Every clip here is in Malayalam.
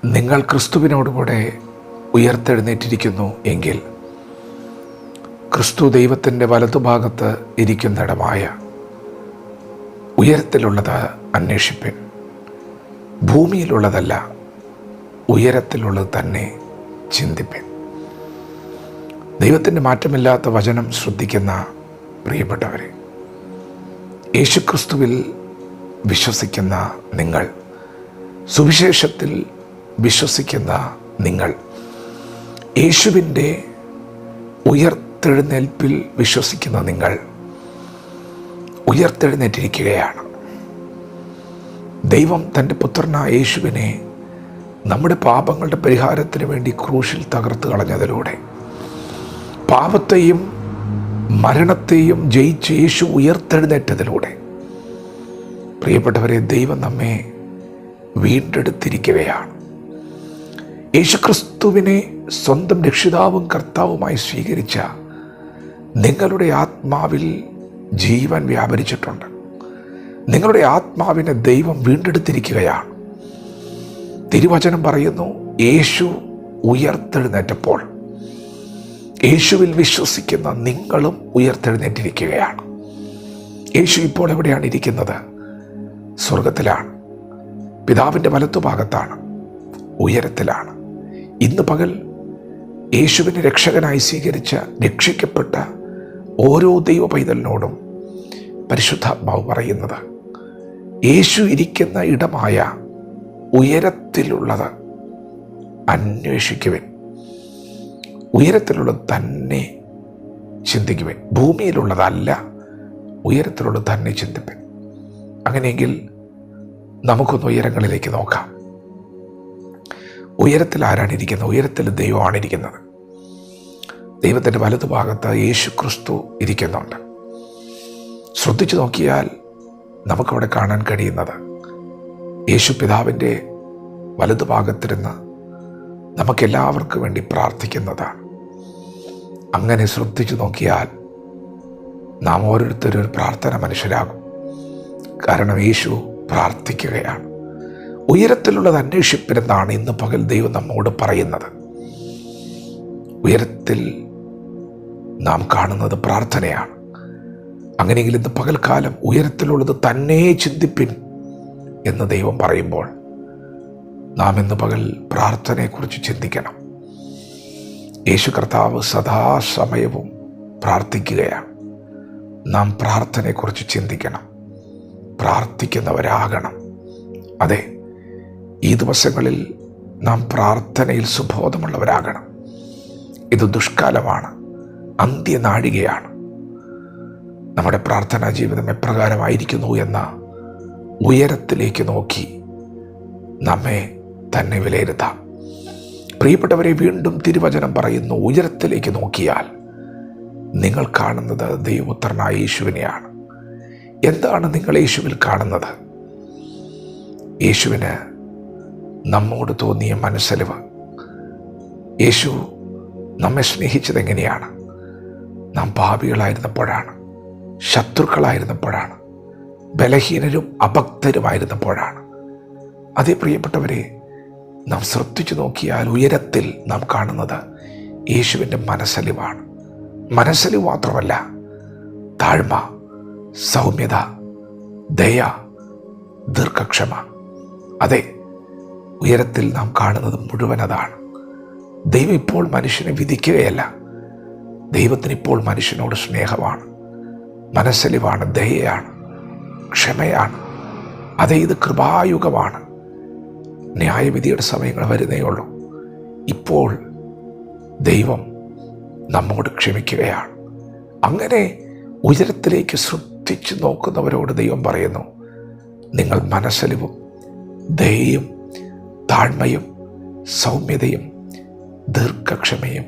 നിങ്ങൾ ക്രിസ്തുവിനോടുകൂടെ ഉയർത്തെഴുന്നേറ്റിരിക്കുന്നു എങ്കിൽ ക്രിസ്തു ദൈവത്തിൻ്റെ വലതുഭാഗത്ത് ഇരിക്കുന്നിടമായ ഉയരത്തിലുള്ളത് അന്വേഷിപ്പിൻ. ഭൂമിയിലുള്ളതല്ല, ഉയരത്തിലുള്ളത് തന്നെ ചിന്തിപ്പിൻ. ദൈവത്തിൻ്റെ മാറ്റമില്ലാത്ത വചനം ശ്രദ്ധിക്കുന്ന പ്രിയപ്പെട്ടവരെ, യേശുക്രിസ്തുവിൽ വിശ്വസിക്കുന്ന നിങ്ങൾ, സുവിശേഷത്തിൽ വിശ്വസിക്കുന്ന നിങ്ങൾ, യേശുവിൻ്റെ ഉയർത്തെഴുന്നേൽപ്പിൽ വിശ്വസിക്കുന്ന നിങ്ങൾ ഉയർത്തെഴുന്നേറ്റിരിക്കുകയാണ്. ദൈവം തൻ്റെ പുത്രനായ യേശുവിനെ നമ്മുടെ പാപങ്ങളുടെ പരിഹാരത്തിന് വേണ്ടി ക്രൂശിൽ തകർത്ത് കളഞ്ഞതിലൂടെ, പാപത്തെയും മരണത്തെയും ജയിച്ച് യേശു ഉയർത്തെഴുന്നേറ്റതിലൂടെ, പ്രിയപ്പെട്ടവരെ, ദൈവം നമ്മെ വീണ്ടെടുത്തിരിക്കുകയാണ്. യേശുക്രിസ്തുവിനെ സ്വന്തം രക്ഷിതാവും കർത്താവുമായി സ്വീകരിച്ച നിങ്ങളുടെ ആത്മാവിൽ ജീവൻ വ്യാപരിച്ചിട്ടുണ്ട്. നിങ്ങളുടെ ആത്മാവിനെ ദൈവം വീണ്ടെടുത്തിരിക്കുകയാണ്. തിരുവചനം പറയുന്നു, യേശു ഉയർത്തെഴുന്നേറ്റപ്പോൾ യേശുവിൽ വിശ്വസിക്കുന്ന നിങ്ങളും ഉയർത്തെഴുന്നേറ്റിരിക്കുകയാണ്. യേശു ഇപ്പോൾ എവിടെയാണ് ഇരിക്കുന്നത്? സ്വർഗത്തിലാണ്, പിതാവിൻ്റെ വലത്തുഭാഗത്താണ്, ഉയരത്തിലാണ്. ഇന്ന് പകൽ യേശുവിനെ രക്ഷകനായി സ്വീകരിച്ച, രക്ഷിക്കപ്പെട്ട ഓരോ ദൈവ പൈതലിനോടും പരിശുദ്ധാത്മാവ് പറയുന്നത്, യേശു ഇരിക്കുന്ന ഇടമായ ഉയരത്തിലുള്ളത് അന്വേഷിക്കുവിൻ, ഉയരത്തിലുള്ളത് തന്നെ ചിന്തിക്കുവിൻ. ഭൂമിയിലുള്ളതല്ല, ഉയരത്തിലുള്ളത് തന്നെ ചിന്തിപ്പിൻ. അങ്ങനെയെങ്കിൽ നമുക്കൊന്ന് ഉയരങ്ങളിലേക്ക് നോക്കാം. ഉയരത്തിൽ ആരാണ് ഇരിക്കുന്നത്? ഉയരത്തിൽ ദൈവമാണ് ഇരിക്കുന്നത്. ദൈവത്തിൻ്റെ വലതുഭാഗത്ത് യേശു ക്രിസ്തു ഇരിക്കുന്നുണ്ട്. ശ്രദ്ധിച്ചു നോക്കിയാൽ നമുക്കവിടെ കാണാൻ കഴിയുന്നത്, യേശു പിതാവിൻ്റെ വലതുഭാഗത്തിരുന്ന് നമുക്കെല്ലാവർക്കും വേണ്ടി പ്രാർത്ഥിക്കുന്നതാണ്. അങ്ങനെ ശ്രദ്ധിച്ചു നോക്കിയാൽ നാം ഓരോരുത്തരും ഒരു പ്രാർത്ഥന മനുഷ്യരാകും. കാരണം യേശു പ്രാർത്ഥിക്കുകയാണ്. ഉയരത്തിലുള്ളത് അന്വേഷിപ്പിനെന്നാണ് ഇന്ന് പകൽ ദൈവം നമ്മോട് പറയുന്നത്. ഉയരത്തിൽ നാം കാണുന്നത് പ്രാർത്ഥനയാണ്. അങ്ങനെയെങ്കിൽ ഇന്ന് പകൽക്കാലം ഉയരത്തിലുള്ളത് തന്നെ ചിന്തിപ്പിൻ എന്ന് ദൈവം പറയുമ്പോൾ നാം ഇന്ന് പകൽ പ്രാർത്ഥനയെക്കുറിച്ച് ചിന്തിക്കണം. യേശു കർത്താവ് സദാസമയവും പ്രാർത്ഥിക്കുകയാണ്. നാം പ്രാർത്ഥനയെക്കുറിച്ച് ചിന്തിക്കണം, പ്രാർത്ഥിക്കുന്നവരാകണം. അതെ, ഈ ദിവസങ്ങളിൽ നാം പ്രാർത്ഥനയിൽ സുബോധമുള്ളവരാകണം. ഇത് ദുഷ്കാലമാണ്, അന്ത്യനാഴികയാണ്. നമ്മുടെ പ്രാർത്ഥനാ ജീവിതം എപ്രകാരമായിരിക്കുന്നു എന്ന ഉയരത്തിലേക്ക് നോക്കി നമ്മെ തന്നെ വിലയിരുത്താം. പ്രിയപ്പെട്ടവരെ, വീണ്ടും തിരുവചനം പറയുന്നു, ഉയരത്തിലേക്ക് നോക്കിയാൽ നിങ്ങൾ കാണുന്നത് ദൈവപുത്രനായ യേശുവിനെയാണ്. എന്താണ് നിങ്ങൾ യേശുവിൽ കാണുന്നത്? യേശുവിന് നമ്മോട് തോന്നിയ മനസ്സലിവ്. യേശു നമ്മെ സ്നേഹിച്ചത് എങ്ങനെയാണ്? നാം പാപികളായിരുന്നപ്പോഴാണ്, ശത്രുക്കളായിരുന്നപ്പോഴാണ്, ബലഹീനരും അഭക്തരുമായിരുന്നപ്പോഴാണ്. അതേ പ്രിയപ്പെട്ടവരെ, നാം ശ്രദ്ധിച്ചു നോക്കിയാൽ ഉയരത്തിൽ നാം കാണുന്നത് യേശുവിൻ്റെ മനസ്സലിവാണ്. മനസ്സലിവ് മാത്രമല്ല, താഴ്മ, സൗമ്യത, ദയ, ദീർഘക്ഷമ. അതെ, ഉയരത്തിൽ നാം കാണുന്നത് മുഴുവൻ അതാണ്. ദൈവം ഇപ്പോൾ മനുഷ്യനെ വിധിക്കുകയല്ല. ദൈവത്തിന് ഇപ്പോൾ മനുഷ്യനോട് സ്നേഹമാണ്, മനസ്സലിവാണ്, ദയയാണ്, ക്ഷമയാണ്. അതെ, ഇത് കൃപായുഗമാണ്. ന്യായവിധിയുടെ സമയങ്ങൾ വരുന്നേ ഉള്ളൂ. ഇപ്പോൾ ദൈവം നമ്മോട് ക്ഷമിക്കുകയാണ്. അങ്ങനെ ഉയരത്തിലേക്ക് ശ്രദ്ധിച്ചു നോക്കുന്നവരോട് ദൈവം പറയുന്നു, നിങ്ങൾ മനസ്സലിവും ദയയും താഴ്മയും സൗമ്യതയും ദീർഘക്ഷമയും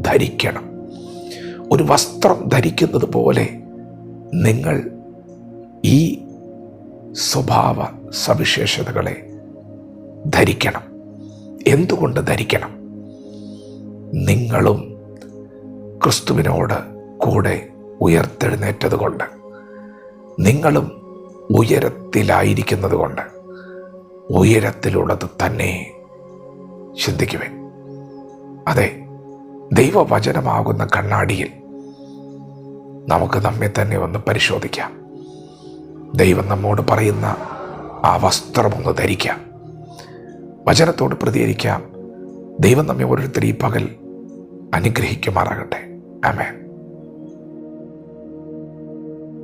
ധരിക്കണം. ഒരു വസ്ത്രം ധരിക്കുന്നത് പോലെ നിങ്ങൾ ഈ സ്വഭാവ സവിശേഷതകളെ ധരിക്കണം. എന്തുകൊണ്ട് ധരിക്കണം? നിങ്ങളും ക്രിസ്തുവിനോട് കൂടെ ഉയർത്തെഴുന്നേറ്റത് കൊണ്ട്, നിങ്ങളും ഉയരത്തിലായിരിക്കുന്നത് കൊണ്ട്, ഉയരത്തിലുള്ളത് തന്നെ ചിന്തിക്കുവേൻ. അതെ, ദൈവവചനമാകുന്ന കണ്ണാടിയിൽ നമുക്ക് നമ്മെ തന്നെ ഒന്ന് പരിശോധിക്കാം. ദൈവം നമ്മോട് പറയുന്ന ആ വസ്ത്രമൊന്ന് ധരിക്കാം, വചനത്തോട് പ്രതികരിക്കാം. ദൈവം നമ്മെ ഓരോരുത്തരും ഈ പകൽ അനുഗ്രഹിക്കുമാറാകട്ടെ. ആമേൻ.